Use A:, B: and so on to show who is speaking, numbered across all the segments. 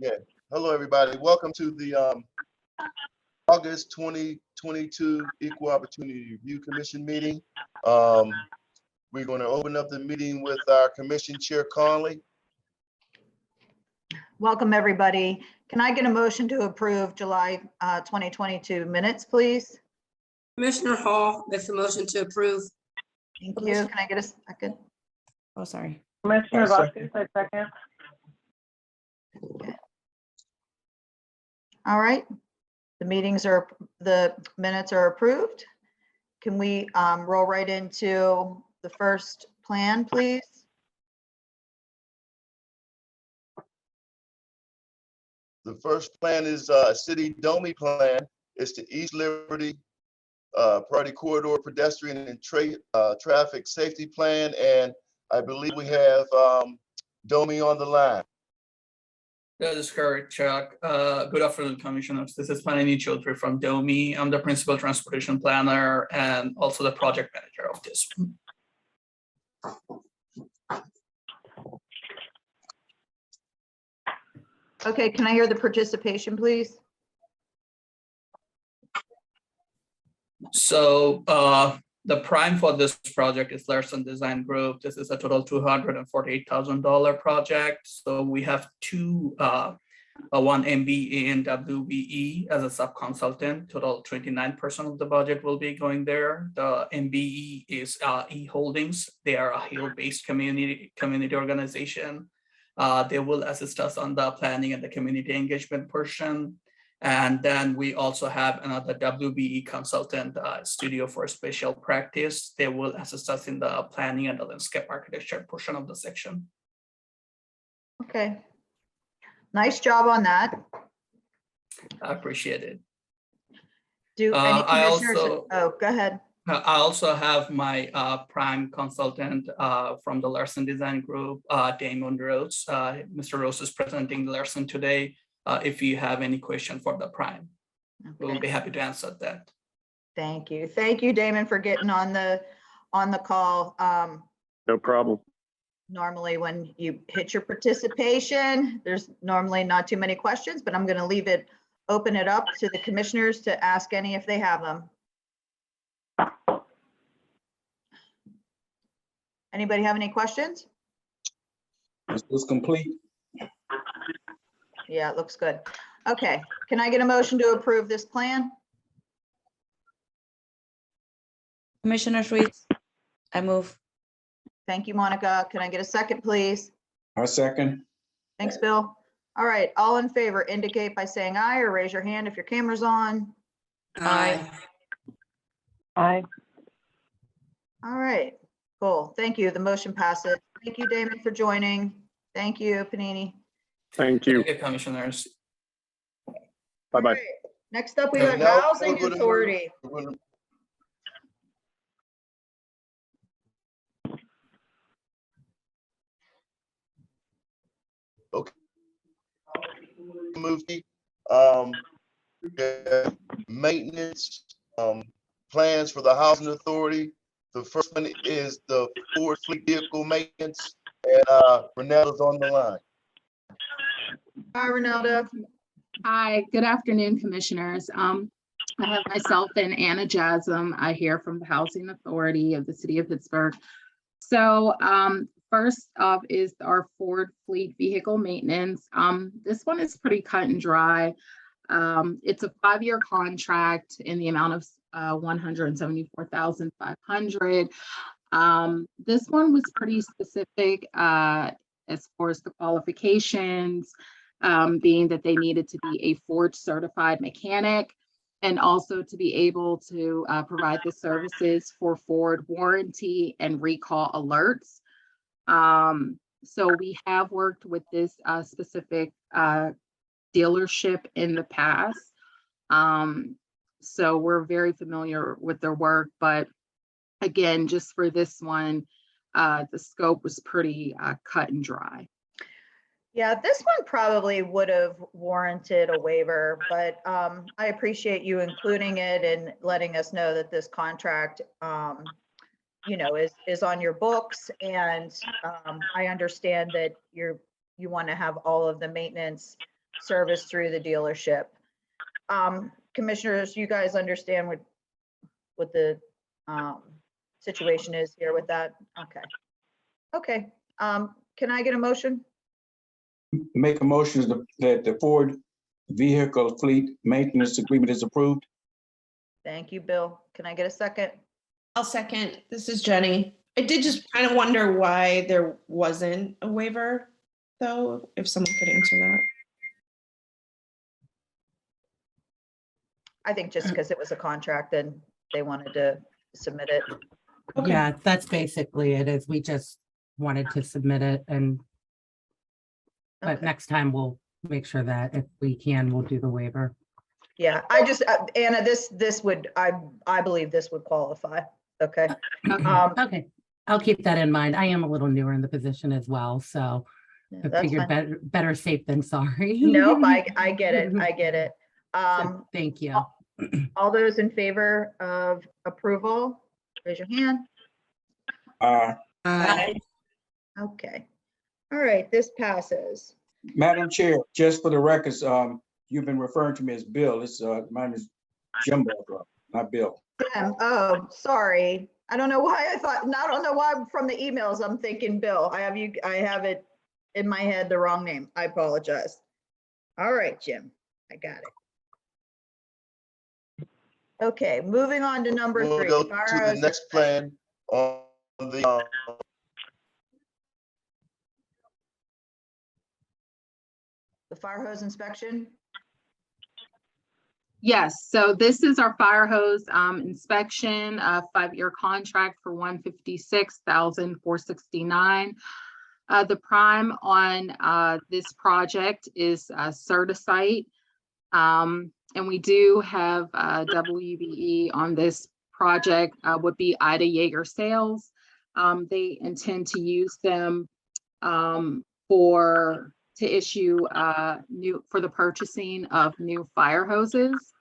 A: Yeah. Hello, everybody. Welcome to the August 2022 Equal Opportunity Review Commission meeting. We're going to open up the meeting with our Commission Chair Conley.
B: Welcome, everybody. Can I get a motion to approve July 2022 minutes, please?
C: Commissioner Hall makes a motion to approve.
B: Thank you. Can I get a second?
D: Oh, sorry.
E: Commissioner Vasquez, I second.
B: All right. The minutes are approved. Can we roll right into the first plan, please?
A: The first plan is a city DOMI plan. It's the East Liberty Priority Corridor Pedestrian and Traffic Safety Plan. And I believe we have DOMI on the line.
F: That is correct, Chuck. Good afternoon, Commissioners. This is Panini Chaudhary from DOMI. I'm the Principal Transportation Planner and also the Project Manager of this one.
B: Okay, can I hear the participation, please?
F: So the prime for this project is Larson Design Group. This is a total $248,000 project. So we have two, one MBE and WBE as a sub-consultant. Total 29% of the budget will be going there. The MBE is E-Holdings. They are a Hill-based community organization. They will assist us on the planning and the community engagement portion. And then we also have another WBE consultant, Studio for Spatial Practice. They will assist us in the planning and the landscape architecture portion of the section.
B: Okay. Nice job on that.
F: I appreciate it.
B: Do any commissioners?
F: go
B: ahead.
F: I also have my prime consultant from the Larson Design Group, Damon Rose. Mr. Rose is presenting Larson today. If you have any question for the prime, we'll be happy to answer that.
B: Thank you. Thank you, Damon, for getting on the call.
E: No problem.
B: Normally when you hit your participation, there's normally not too many questions, but I'm going to open it up to the commissioners to ask any if they have them. Anybody have any questions?
G: This was complete.
B: Yeah, it looks good. Okay, can I get a motion to approve this plan?
D: Commissioner Schweitz, I move.
B: Thank you, Monica. Can I get a second, please?
G: I second.
B: Thanks, Bill. All right, all in favor indicate by saying aye or raise your hand if your camera's on.
C: Aye.
E: Aye.
B: All right, cool. Thank you. The motion passes. Thank you, Damon, for joining. Thank you, Panini.
E: Thank you.
F: Thank you, Commissioners.
E: Bye-bye.
B: All right, next up, we
A: Okay,
B: have
A: now
B: Housing
A: we're gonna-
B: Authority.
A: Okay. Movie, maintenance plans for the Housing Authority. The first one is the Ford Fleet Vehicle Maintenance, and Renata's on the line.
B: Hi, Renata.
H: Hi, good afternoon, Commissioners. I have myself and Anna Jasm. I hear from the Housing Authority of the City of Pittsburgh. So first off is our Ford Fleet Vehicle Maintenance. This one is pretty cut and dry. It's a 5-year contract in the amount of $174,500. This one was pretty specific as far as the qualifications, being that they needed to be a Ford certified mechanic and also to be able to provide the services for Ford warranty and recall alerts. So we have worked with this specific dealership in the past. So we're very familiar with their work, but again, just for this one, the scope was pretty cut and dry.
B: Yeah, this one probably would have warranted a waiver, but I appreciate you including it and letting us know that this contract, is on your books. And I understand that you want to have all of the maintenance service through the dealership. Commissioners, you guys understand what the situation is here with that? Okay. Okay. Can I get a motion?
G: Make a motion that the Ford vehicle fleet maintenance agreement is approved.
B: Thank you, Bill. Can I get a second?
I: I'll second. This is Jenny. I did just kind of wonder why there wasn't a waiver, though, if someone could answer that.
B: I think just because it was a contract and they wanted to submit it.
I: Okay.
J: Yeah, that's basically it, is we just wanted to submit it but
B: Okay.
J: next time we'll make sure that if we can, we'll do the waiver.
B: Yeah, I just, Anna, this would, I believe this would qualify. Okay.
J: Okay, I'll keep that in mind. I am a little newer in the position as well, so
B: Yeah,
J: I
B: that's
J: figured
B: fine.
J: better safe than sorry.
B: Nope, I get it. I get it.
J: So, thank you.
B: All those in favor of approval, raise your hand.
C: Aye.
B: Okay. All right, this passes.
G: Madam Chair, just for the records, you've been referring to me as Bill. It's, my name is Jim Barbara, not Bill.
B: Oh, sorry. I don't know why I don't know why from the emails I'm thinking Bill. I have it in my head, the wrong name. I apologize. All right, Jim, I got it. Okay, moving on to number
A: We'll
B: 3.
A: go to
B: fire
A: the
B: hose
A: next plan on the,
B: The fire hose inspection.
H: Yes, so this is our fire hose inspection, 5-year contract for $156,469. The prime on this project is Certisite. And we do have WBE on this project, would be Ida Yeager Sales. They intend to use them to issue for the purchasing of new fire hoses.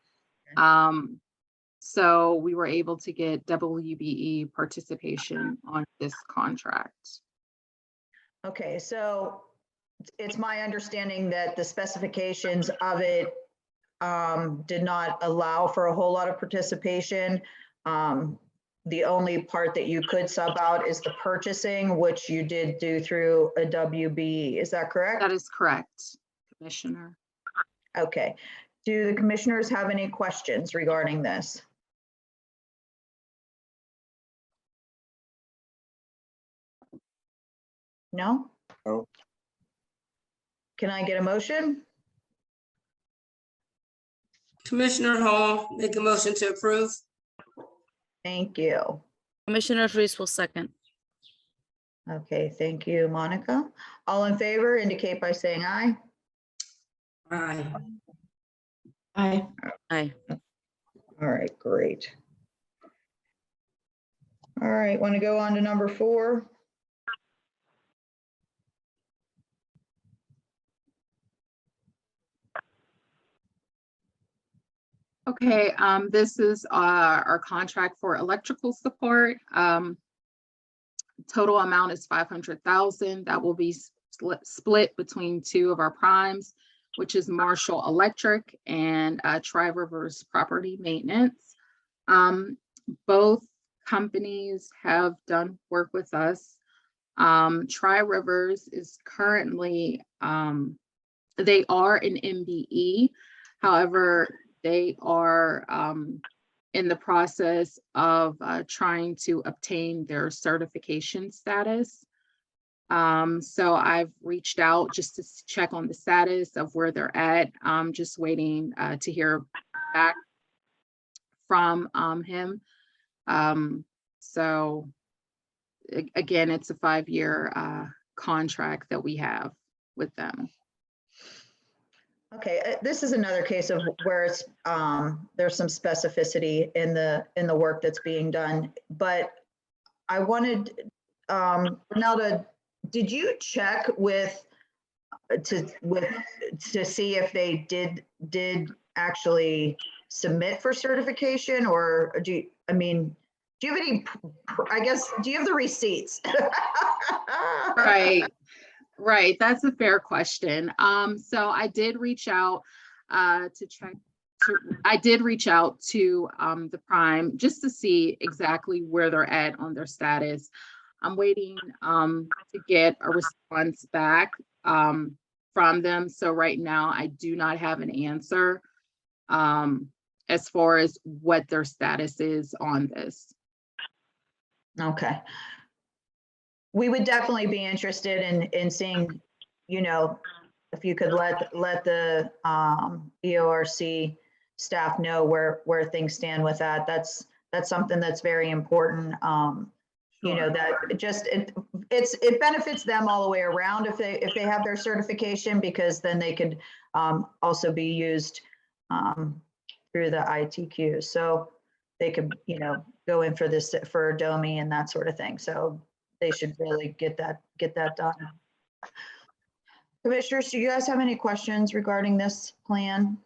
H: So we were able to get WBE participation on this contract.
B: Okay, so it's my understanding that the specifications of it did not allow for a whole lot of participation. The only part that you could sub out is the purchasing, which you did do through a WBE. Is that correct?
H: That is correct, Commissioner.
B: Okay. Do the commissioners have any questions regarding this? No?
G: No.
B: Can I get a motion?
C: Commissioner Hall, make a motion to approve.
B: Thank you.
D: Commissioner Ruiz will second.
B: Okay, thank you, Monica. All in favor indicate by saying aye.
C: Aye.
I: Aye.
D: Aye.
B: All right, great. All right, want to go on to number 4?
H: Okay, this is our contract for electrical support. Total amount is $500,000. That will be split between 2 of our primes, which is Marshall Electric and Tri-Rivers Property Maintenance. Both companies have done work with us. Tri-Rivers is currently, they are an MBE. However, they are in the process of trying to obtain their certification status. So I've reached out just to check on the status of where they're at. I'm just waiting to hear back from him. So again, it's a 5-year contract that we have with them.
B: Okay, this is another case of where it's there's some specificity in the work that's being done. But I wanted Ronaldo, did you check to see if they did actually submit for certification, or do you have any? I guess, do you have the receipts?
H: Right. Right, that's a fair question. So I did reach out to check. I did reach out to the Prime just to see exactly where they're at on their status. I'm waiting to get a response back from them. So right now I do not have an answer as far as what their status is on this.
B: Okay. We would definitely be interested in seeing, you know, if you could let the EORC staff know where things stand with that. That's something that's very important. You know, that it benefits them all the way around if they have their certification, because then they could also be used through the ITQ. So they could, you know, go in for this for DOMI and that sort of thing. So they should really get that done. Commissioners, do you guys have any questions regarding this plan?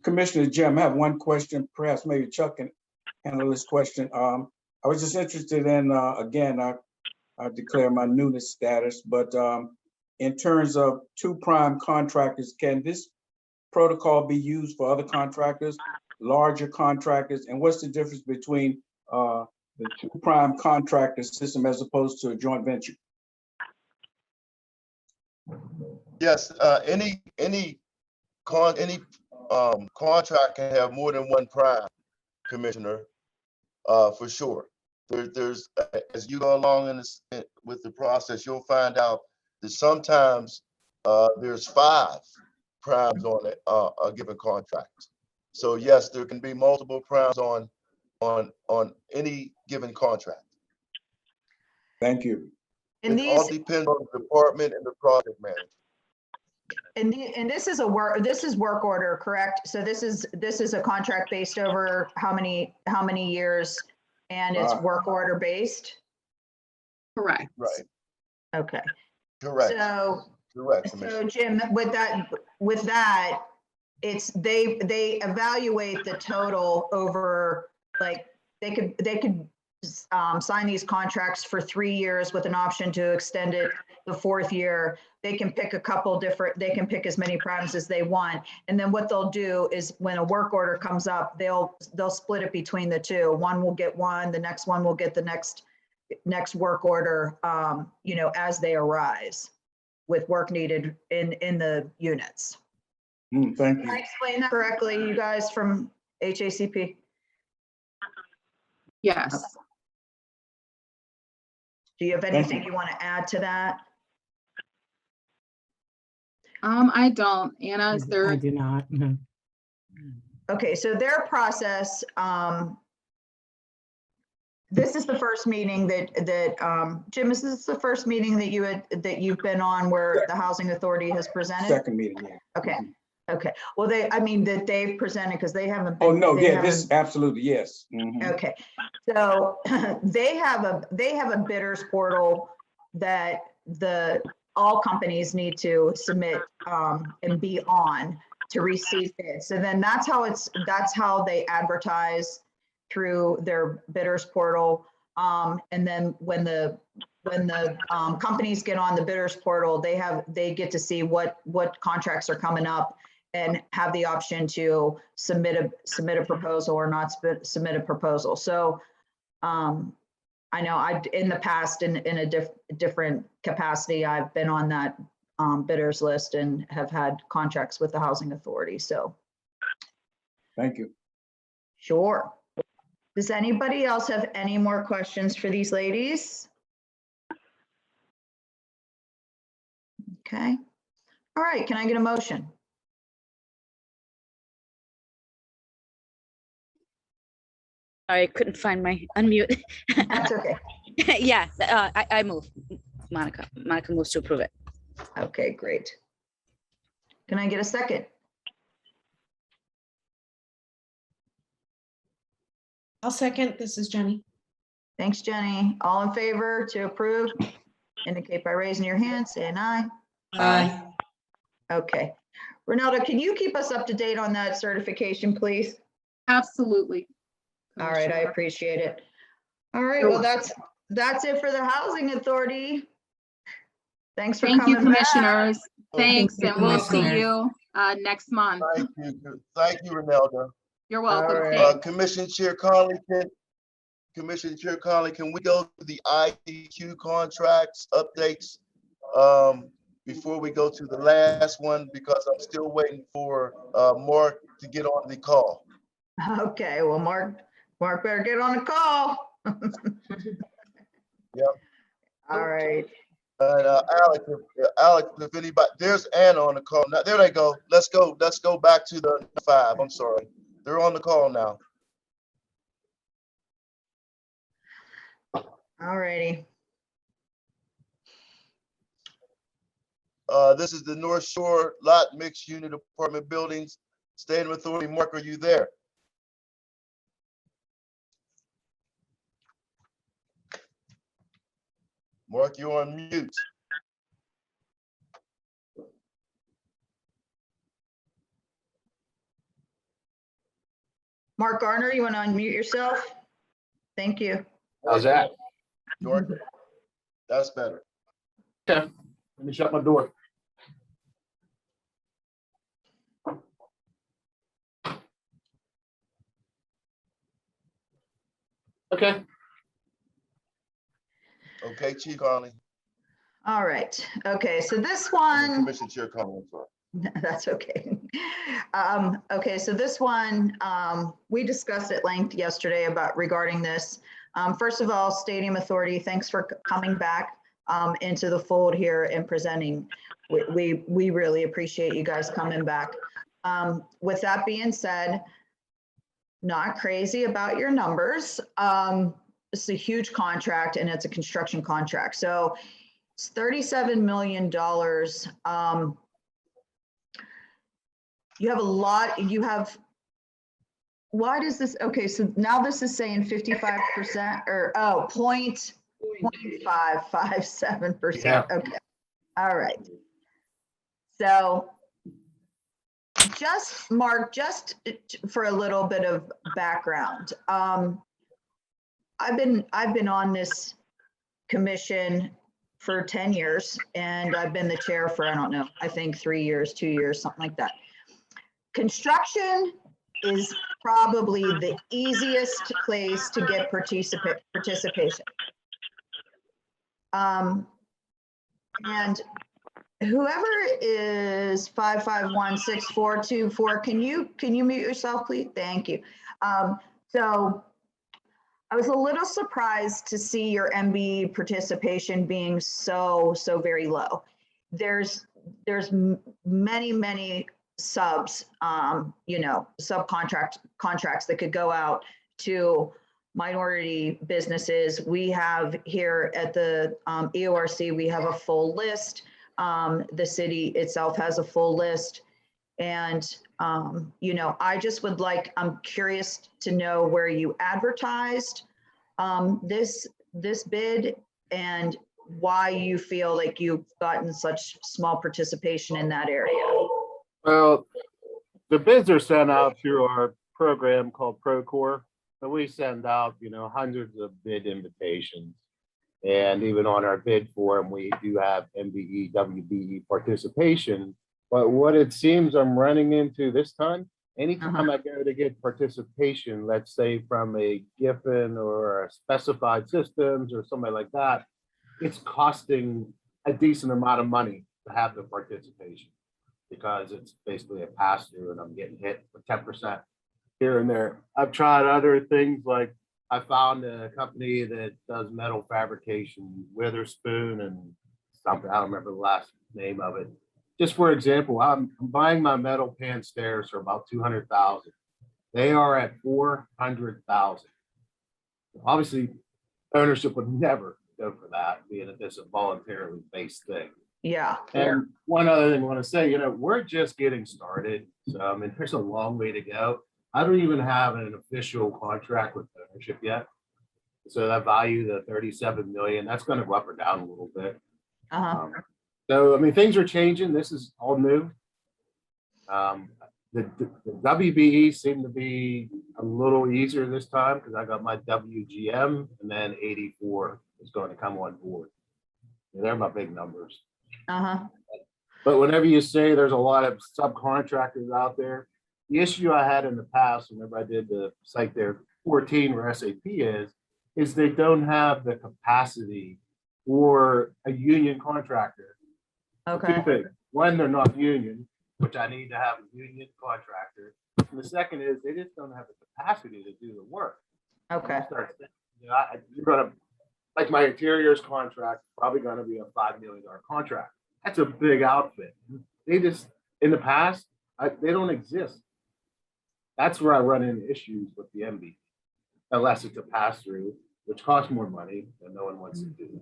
G: Commissioner Jim, I have one question. Perhaps maybe Chuck can handle this question. I was just interested in, again, I declare my newness status, but in terms of two prime contractors, can this protocol be used for other contractors, larger contractors? And what's the difference between the two prime contractor system as opposed to a joint venture?
A: Yes, any contract can have more than one prime, Commissioner, for sure. There's as you go along in this with the process, you'll find out that sometimes there's 5 primes on a given contract. So yes, there can be multiple primes on any given contract.
G: Thank you.
B: And
A: It all depends on the department and the project manager.
B: and this is work order, correct? So this is a contract based over how many years, and it's work order based?
H: Correct.
A: Right.
B: Okay.
A: Correct.
B: So
A: Correct, Commissioner.
B: So Jim, with that, it's they evaluate the total over, like, they could sign these contracts for 3 years with an option to extend it the 4th year. They can pick they can pick as many primes as they want. And then what they'll do is when a work order comes up, they'll split it between the two. One will get one, the next one will get the next work order, you know, as they arise with work needed in the units.
G: Thank
B: Did
G: you.
B: I explain that correctly, you guys from HACP?
H: Yes.
B: Do you have
G: Thank
B: anything
G: you.
B: you want to add to that?
H: I don't. Anna, is
J: I
H: there?
J: do not. No.
B: Okay, so their process, this is the first meeting that Jim, is this the first meeting that you've been on where the Housing Authority has presented?
G: Second meeting, yeah.
B: Okay. Okay. Well, that they've presented, because they haven't.
G: Oh,
B: been-
G: no,
B: they
G: yeah,
B: haven't-
G: this, absolutely, yes. Mhm.
B: Okay, so they have a bidders portal that all companies need to submit and be on to receive bids. So then that's how they advertise through their bidders portal. And then when the companies get on the bidders portal, they get to see what contracts are coming up and have the option to submit a proposal or not submit a proposal. So I know in the past, in a different capacity, I've been on that bidders list and have had contracts with the Housing Authority. So
G: Thank you.
B: sure. Does anybody else have any more questions for these ladies? Okay. All right, can I get a motion?
D: I couldn't find my unmute.
B: That's okay.
D: Yeah, I move. Monica moves to approve it.
B: Okay, great. Can I get a second?
I: I'll second. This is Jenny.
B: Thanks, Jenny. All in favor to approve? Indicate by raising your hand, saying aye.
C: Aye.
B: Okay. Ronaldo, can you keep us up to date on that certification, please?
H: Absolutely.
B: All right, I appreciate it. All right,
H: Sure.
B: well, that's it for the Housing Authority. Thanks for
H: Thank you,
B: coming back.
H: Commissioners. Thanks,
J: you,
H: and we'll see
J: Commissioners.
H: you next month.
A: Thank you, Renelda.
H: You're welcome.
B: All right.
H: Thanks.
A: Commissioner Chair Conley, can we go to the ITQ contracts updates before we go to the last one, because I'm still waiting for Mark to get on the call.
B: Okay, well, Mark better get on the call.
A: Yep.
B: All right.
A: And Alex, if anybody, there's Anna on the call now. There they go. Let's go back to the 5. I'm sorry. They're on the call now.
B: All righty.
A: This is the North Shore Lot Mixed Unit Apartment Buildings. State of Authority. Mark, are you there? Mark, you're on mute.
B: Mark Garner, you want to unmute yourself? Thank you.
K: How's that?
A: York, that's better.
K: Okay, let me shut my door. Okay.
A: Okay, Chief Conley.
B: All right. Okay, so this one.
A: Commissioner Chair Conley, I'm sorry.
B: That's okay. Okay, so this one, we discussed at length yesterday about regarding this. First of all, Stadium Authority, thanks for coming back into the fold here and presenting. We really appreciate you guys coming back. With that being said, not crazy about your numbers. It's a huge contract and it's a construction contract. So it's $37 million. You have a lot, why does this, okay, so now this is saying 55% or, 0.557%.
K: Yeah.
B: Okay, all right. So just, Mark, just for a little bit of background, I've been on this commission for 10 years and I've been the chair for, I don't know, I think 3 years, 2 years, something like that. Construction is probably the easiest place to get participation. And whoever is 5516424, can you mute yourself, please? Thank you. So I was a little surprised to see your MBE participation being so very low. There's many subs, contracts that could go out to minority businesses. We have here at the EORC, we have a full list. The city itself has a full list. And, I just would like, I'm curious to know where you advertised this bid and why you feel like you've gotten such small participation in that area.
K: Well, the bids are sent out through our program called Procore. So we send out, hundreds of bid invitations. And even on our bid form, we do have MBE, WBE participation. But what it seems I'm running into this time, anytime I go to get participation, let's say from a Giffen or a Specified Systems or somebody like that, it's costing a decent amount of money to have the participation because it's basically a pass-through and I'm getting hit for 10% here and there. I've tried other things, like I found a company that does metal fabrication, Witherspoon and something, I don't remember the last name of it. Just for example, I'm buying my metal pan stairs for about $200,000. They are at $400,000. Obviously, ownership would never go for that, being that this is a voluntarily based thing.
B: Yeah.
K: And one other thing I want to say, we're just getting started. So, there's a long way to go. I don't even have an official contract with ownership yet. So that value, the 37 million, that's going to go up or down a little bit. So, things are changing. This is all new. The WBE seemed to be a little easier this time because I got my WGM and then 84 is going to come on board. They're my big numbers.
B: Uh-huh.
K: But whenever you say there's a lot of subcontractors out there, the issue I had in the past, whenever I did the site there 14 where SAP is they don't have the capacity for a union contractor.
B: Okay.
K: Two things. One, they're not union, which I need to have a union contractor. And the second is they just don't have the capacity to do the work.
B: Okay.
K: You're gonna, like my interiors contract, probably gonna be a $5 million contract. That's a big outfit. They just, in the past, they don't exist. That's where I run into issues with the MB, unless it's a pass through, which costs more money and no one wants to do.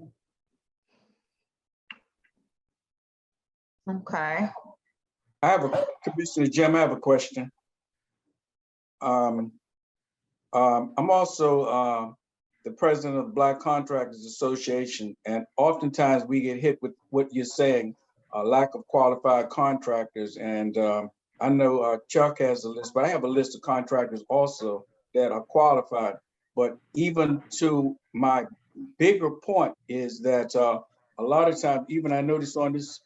B: Okay.
G: Commissioner Jim, I have a question. I'm also the president of Black Contractors Association, and oftentimes we get hit with what you're saying, a lack of qualified contractors. And I know Chuck has a list, but I have a list of contractors also that are qualified. But even to my bigger point is that a lot of times, even I noticed on this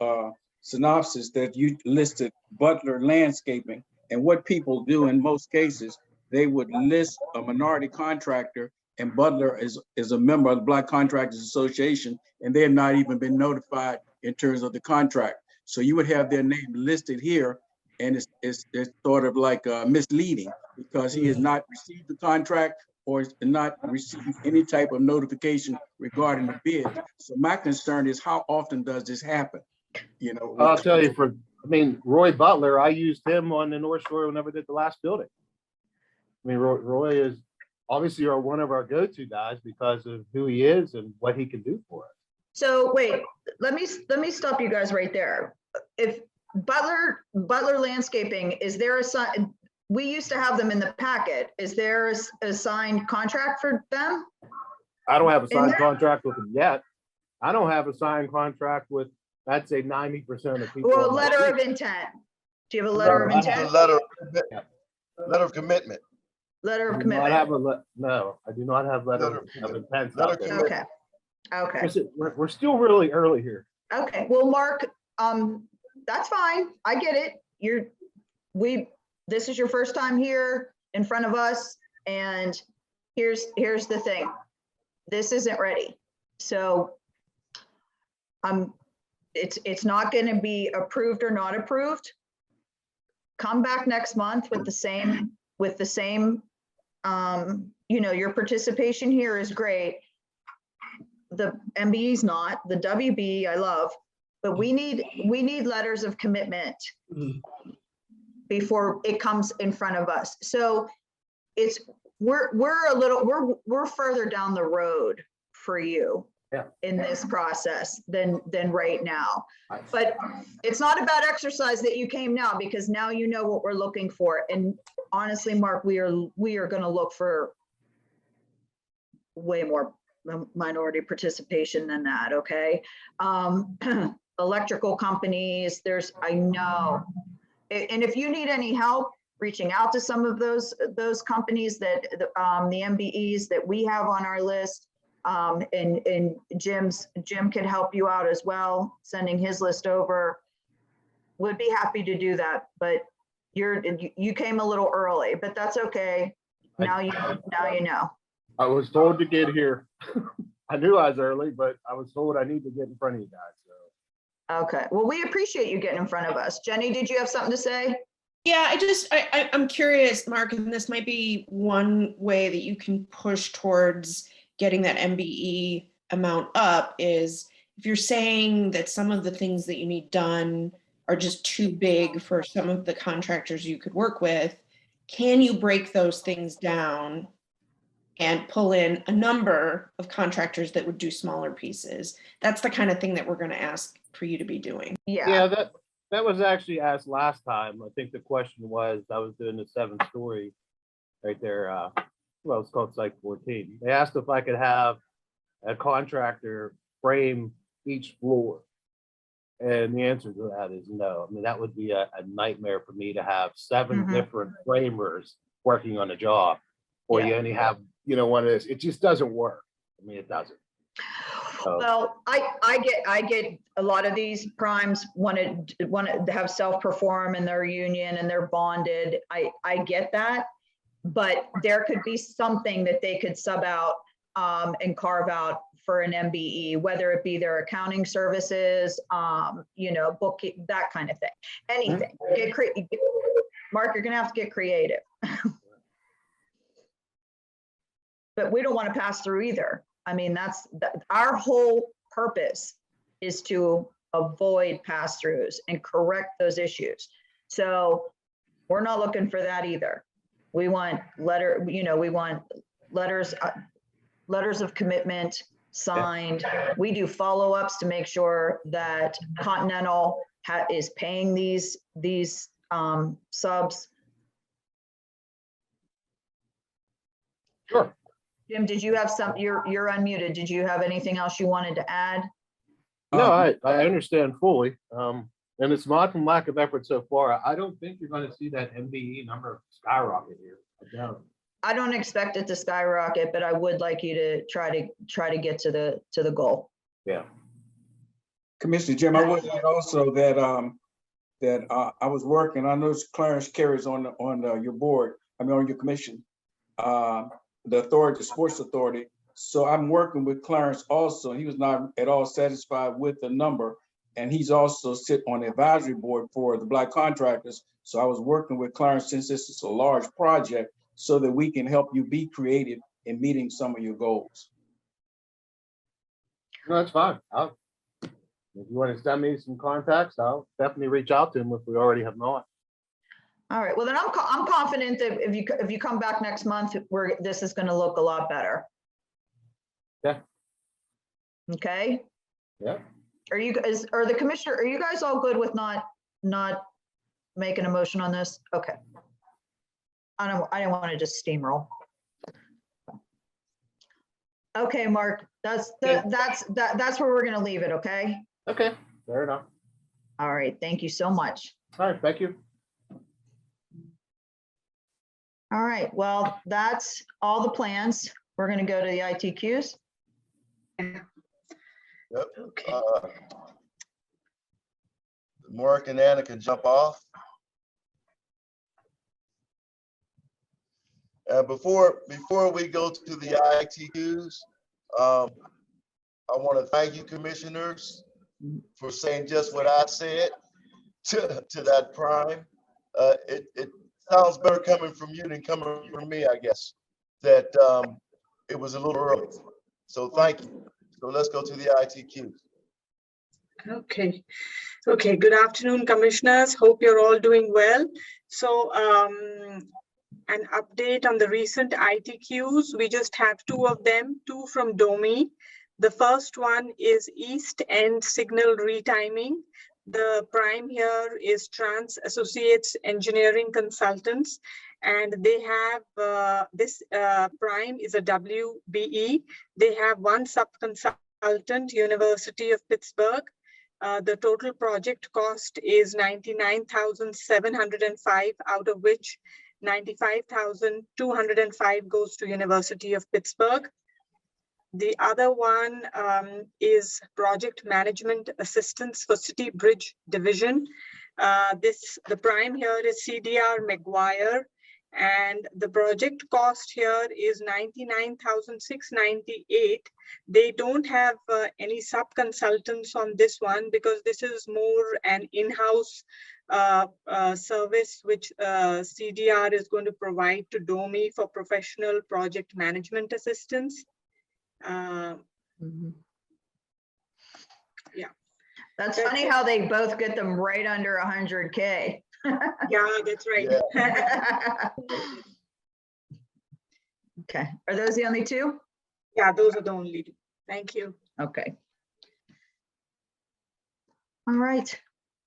G: synopsis that you listed Butler Landscaping, and what people do in most cases, they would list a minority contractor, and Butler is a member of the Black Contractors Association, and they have not even been notified in terms of the contract. So you would have their name listed here, and it's sort of like misleading because he has not received the contract or has not received any type of notification regarding the bid. So my concern is, how often does this happen? You know,
K: I'll tell you, Roy Butler, I used him on the North Shore whenever I did the last building. I mean, Roy is obviously one of our go-to guys because of who he is and what he can do for us.
B: So wait, let me stop you guys right there. If Butler Landscaping, is there a sign? We used to have them in the packet. Is there a signed contract for them?
K: I don't have a signed contract with them yet. I don't have a signed contract with, I'd say 90% of people.
B: Well, letter of intent. Do you have a letter of intent?
A: Letter of commitment.
B: Letter of
K: I do not
B: commitment.
K: have no, I do not have letter of intent.
A: Letter
K: out there.
A: of
B: Okay. Okay.
K: Listen, we're still really early here.
B: Okay. Well, Mark, that's fine. I get it. This is your first time here in front of us, and here's the thing. This isn't ready. So it's not going to be approved or not approved. Come back next month with the same your participation here is great. The MBE's not, the WB I love, but we need letters of commitment before it comes in front of us. So we're further down the road for you in this process than right now. But it's not a bad exercise that you came now, because now you know what we're looking for. And honestly, Mark, we are going to look for way more minority participation than that. Okay. Electrical companies, I know. And if you need any help reaching out to some of those companies that the MBEs that we have on our list, and Jim could help you out as well, sending his list over. Would be happy to do that, but you came a little early, but that's okay. Now you know.
K: I was told to get here. I knew I was early, but I was told I need to get in front of you guys. So.
B: Okay. Well, we appreciate you getting in front of us. Jenny, did you have something to say?
I: Yeah, I'm curious, Mark, and this might be one way that you can push towards getting that MBE amount up, is if you're saying that some of the things that you need done are just too big for some of the contractors you could work with, can you break those things down and pull in a number of contractors that would do smaller pieces? That's the kind of thing that we're going to ask for you to be doing.
K: Yeah, that was actually asked last time. I think the question was, I was doing the 7-story right there. Well, it's called Site 14. They asked if I could have a contractor frame each floor. And the answer to that is no. I mean, that would be a nightmare for me to have 7 different framers working on a job, or you only have, one of this. It just doesn't work. I mean, it doesn't.
B: Well, I get a lot of these primes want to have self-perform in their union and they're bonded. I get that. But there could be something that they could sub out and carve out for an MBE, whether it be their accounting services, bookkeeping, that kind of thing. Anything. Mark, you're gonna have to get creative. But we don't want to pass through either. I mean, our whole purpose is to avoid pass-throughs and correct those issues. So we're not looking for that either. We want we want letters of commitment signed. We do follow-ups to make sure that Continental is paying these subs.
K: Sure.
B: Jim, did you have you're unmuted. Did you have anything else you wanted to add?
K: No, I understand fully. And it's not from lack of effort so far. I don't think you're going to see that MBE number skyrocket here. I doubt.
B: I don't expect it to skyrocket, but I would like you to try to get to the goal.
K: Yeah.
G: Commissioner Jim, I would add also that I was working. I know Clarence carries on your board. I mean, on your commission, the authority, the sports authority. So I'm working with Clarence also. He was not at all satisfied with the number, and he's also sit on the advisory board for the Black contractors. So I was working with Clarence, since this is a large project, so that we can help you be creative in meeting some of your goals.
K: No, that's fine. If you want to send me some contacts, I'll definitely reach out to him if we already have not.
B: All right. Well, then I'm confident that if you come back next month, this is going to look a lot better.
K: Yeah.
B: Okay.
K: Yeah.
B: Are you guys all good with not making a motion on this? Okay. I didn't want to just steamroll. Okay, Mark, that's where we're going to leave it. Okay.
K: Okay. Fair enough.
B: All right. Thank you so much.
K: All right. Thank you.
B: All right. Well, that's all the plans. We're going to go to the ITQs.
A: Yep. Mark and Anna can jump off. Before we go to the ITQs, I want to thank you, commissioners, for saying just what I said to that prime. It sounds better coming from you than coming from me, I guess, that it was a little early. So thank you. So let's go to the ITQs.
L: Okay. Okay. Good afternoon, commissioners. Hope you're all doing well. So an update on the recent ITQs. We just have two of them, two from DOMI. The first one is East End Signal Retiming. The prime here is Trans Associates Engineering Consultants, and they have this prime is a WBE. They have one sub-consultant, University of Pittsburgh. The total project cost is $99,705, out of which $95,205 goes to University of Pittsburgh. The other one is Project Management Assistance for City Bridge Division. The prime here is CDR McGuire, and the project cost here is $99,698. They don't have any sub-consultants on this one because this is more an in-house service which CDR is going to provide to DOMI for professional project management assistance. Yeah.
B: That's funny how they both get them right under 100K.
L: Yeah, that's right.
A: Yeah.
B: Okay. Are those the only two?
L: Yeah, those are the only two. Thank you.
B: Okay. All right.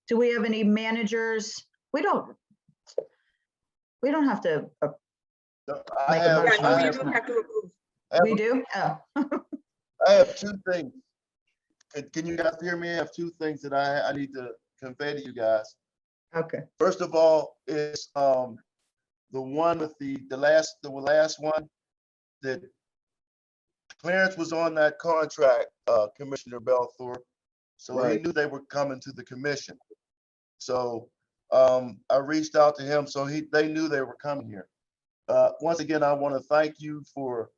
B: Do we have any managers? We don't have to.
A: I have,
L: Yeah, no,
A: I
L: you
A: have,
L: don't have to approve.
B: We do? Oh.
A: I have two things. Can you guys hear me? I have two things that I need to convey to you guys.
B: Okay.
A: First of all, is the one with the last one that Clarence was on that contract, Commissioner Belthorpe. So he
G: Right.
A: knew they were coming to the commission. So I reached out to him, so they knew they were coming here. Once again, I want to thank you for,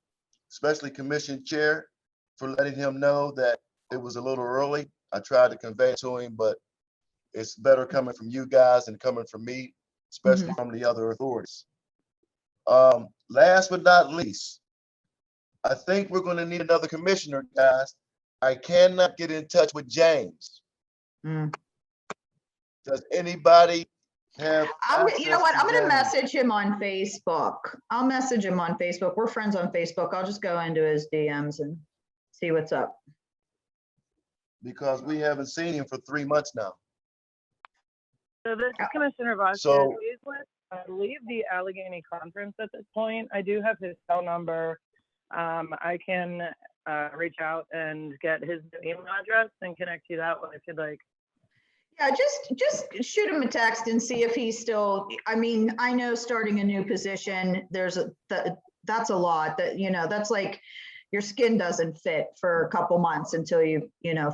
A: especially Commission Chair, for letting him know that it was a little early. I tried to convey it to him, but it's better coming from you guys than coming from me, especially from the other authorities. Last but not least, I think we're going to need another commissioner, guys. I cannot get in touch with James.
B: Mm.
A: Does anybody have?
B: You know what?
A: access
B: I'm
A: to
B: gonna
A: James?
B: message him on Facebook. I'll message him on Facebook. We're friends on Facebook. I'll just go into his DMs and see what's up.
A: Because we haven't seen him for 3 months now.
M: So this is Commissioner Vasquez.
A: So-
M: He's with, I believe, the Allegheny Conference at this point. I do have his cell number. I can reach out and get his email address and connect you that way if you'd like.
B: Yeah, just shoot him a text and see if he's still, I mean, I know starting a new position, that's a lot that, that's like your skin doesn't fit for a couple months until you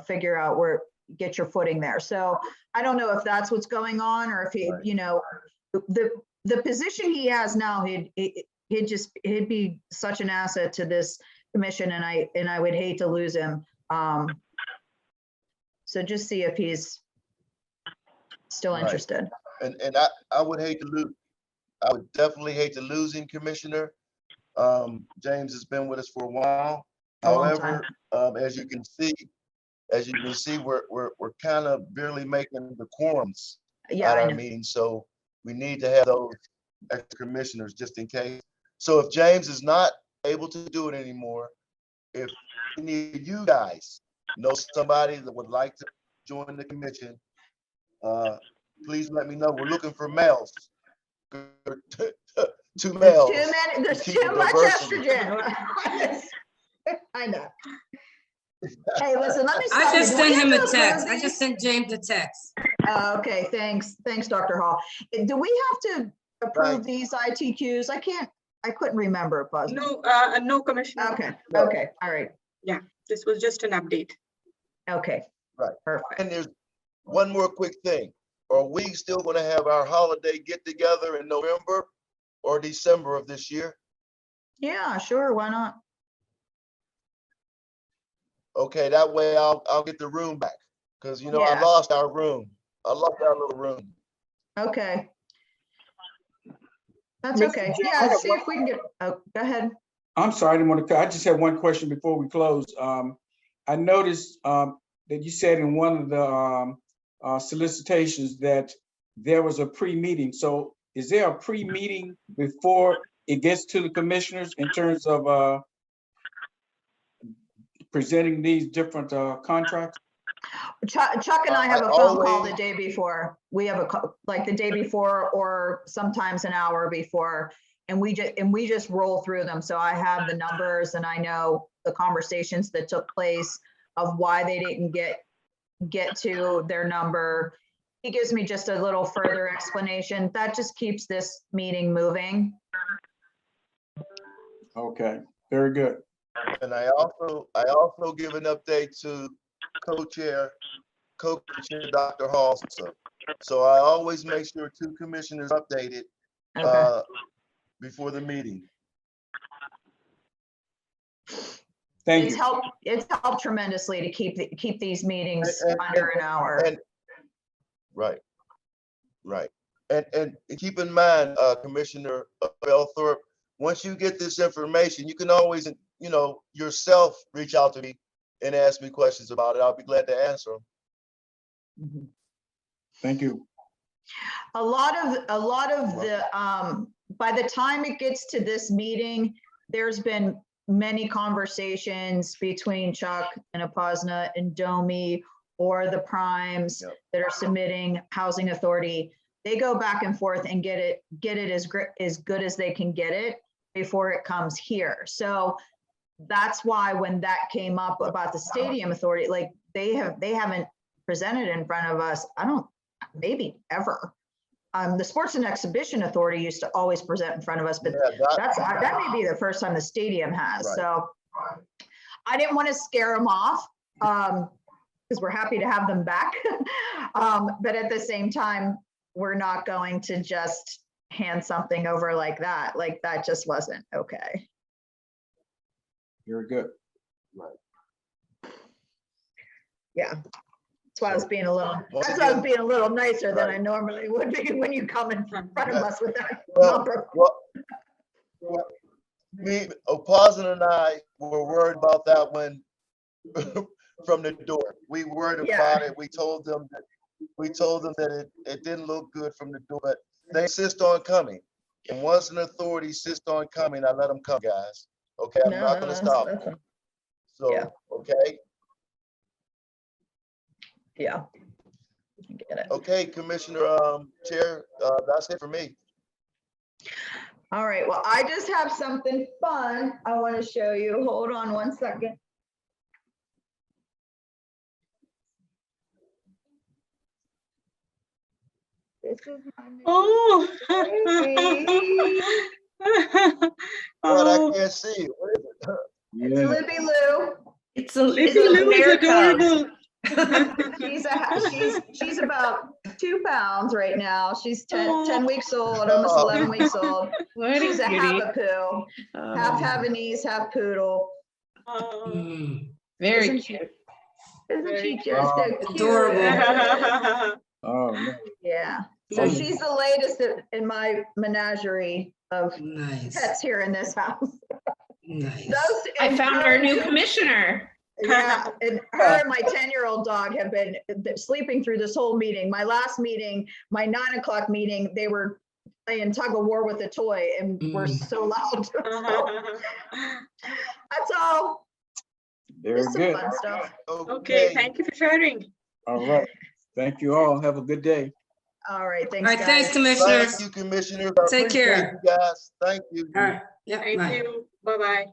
B: figure out where, get your footing there. So I don't know if that's what's going on or if he, the position he has now, he'd be such an asset to this commission and I would hate to lose him. So just see if he's still
A: Right.
B: interested.
A: And I would hate to lose, I would definitely hate to lose him, Commissioner. James has been with us for a while.
B: A long
A: However, as you can see, we're kind of barely making the quorums
B: Yeah,
A: at
B: I
A: our
B: know.
A: meetings, so we need to have those extra commissioners just in case. So if James is not able to do it anymore, if any of you guys know somebody that would like to join the commission, please let me know. We're looking for males. 2 males.
B: There's
A: keep
B: too
A: the
B: much
A: diversity.
B: estrogen. I know. Hey, listen, let me
C: I
B: stop you.
C: just
B: Do we
C: sent
B: have
C: him
B: to
C: a
B: approve
C: text. I
B: these?
C: just sent James a text.
B: Okay, thanks, Dr. Hall. Do we have to approve
A: Right.
B: these ITQs? I couldn't remember, Buzz.
L: No, no, Commissioner.
B: Okay,
A: No.
B: okay, all right,
L: This was just an update.
B: okay.
A: Right.
B: Perfect.
A: And there's one more quick thing. Are we still going to have our holiday get together in November or December of this year?
B: Yeah, sure, why not?
A: Okay, that way I'll get the room back. Because I
B: Yeah.
A: lost our room. I lost our little room.
B: Okay. That's
G: Mr.
B: okay.
G: Jim, I
B: Yeah,
G: have
B: see if we can get, oh, go ahead.
G: I'm sorry, I didn't want to, I just have one question before we close. I noticed that you said in one of the solicitations that there was a pre-meeting. So is there a pre-meeting before it gets to the commissioners in terms of presenting these different contracts?
B: Chuck and I have
A: I
B: a phone call
A: always-
B: the day before. We have like the day before or sometimes an hour before. And we just roll through them. So I have the numbers and I know the conversations that took place of why they didn't get to their number. He gives me just a little further explanation. That just keeps this meeting moving.
G: Okay, very good.
A: And I also give an update to co-chair Dr. Hall. So I always make sure 2 commissioners updated
B: Okay.
A: before the meeting.
G: Thank
B: It's
G: you.
B: helped tremendously to keep these meetings
A: And-
B: under an hour.
A: And right. And keep in mind, Commissioner Belthorpe, once you get this information, you can always, yourself reach out to me and ask me questions about it. I'll be glad to answer them.
B: Mhm.
G: Thank you.
B: A lot of the, by the time it gets to this meeting, there's been many conversations between Chuck and Apposna and Domi or the primes
A: Yep.
B: that are submitting housing authority. They go back and forth and get it as good as they can get it before it comes here. So that's why when that came up about the stadium authority, like they haven't presented in front of us, maybe ever. The Sports and Exhibition Authority used to always present in front of us, but
A: Yeah,
B: that may be the first time the stadium has.
A: Right.
B: So I didn't want to scare them off, because we're happy to have them back. But at the same time, we're not going to just hand something over like that. Like, that just wasn't okay.
G: Very good.
B: Yeah. That's why I was being a little, that's why I was being a little nicer than I normally would be when you come in front of us with that number.
A: Well, me, Opazin and I were worried about that when from the door. We worried about it. We told them that it didn't look good from the door, but they insist on coming. And once an authority insists on coming, I let them come, guys. Okay, I'm not gonna stop. So, okay.
B: Yeah. I get it.
A: Okay, Commissioner, Chair, that's it for me.
B: All right, well, I just have something fun I want to show you. Hold on one second. This is my new baby.
A: But I can't see it. What is it?
B: It's Libby Lou.
C: It's
L: Libby Lou is adorable.
B: She's about 2 pounds right now. She's 10 weeks old, almost 11 weeks old. She's a Havapoo, half Havanese, half poodle.
C: Very cute.
B: Isn't she just so cute?
C: Adorable.
G: Oh, no.
B: Yeah. So she's the latest in my menagerie of pets here in this house.
I: I found our new commissioner.
B: Yeah, and her and my 10-year-old dog have been sleeping through this whole meeting. My last meeting, my 9 o'clock meeting, they were playing tug of war with a toy and were so loud. So, that's all.
G: Very
B: Just some
G: good.
B: fun stuff.
L: Okay, thank you for sharing.
G: All right. Thank you all. Have a good day.
B: All right,
C: All
B: thanks,
C: right,
B: guys.
C: thanks, commissioners.
A: Thank you, Commissioner.
C: Take care.
A: You guys. Thank you.
C: All right, yeah,
L: Thank
C: bye.
L: you. Bye-bye.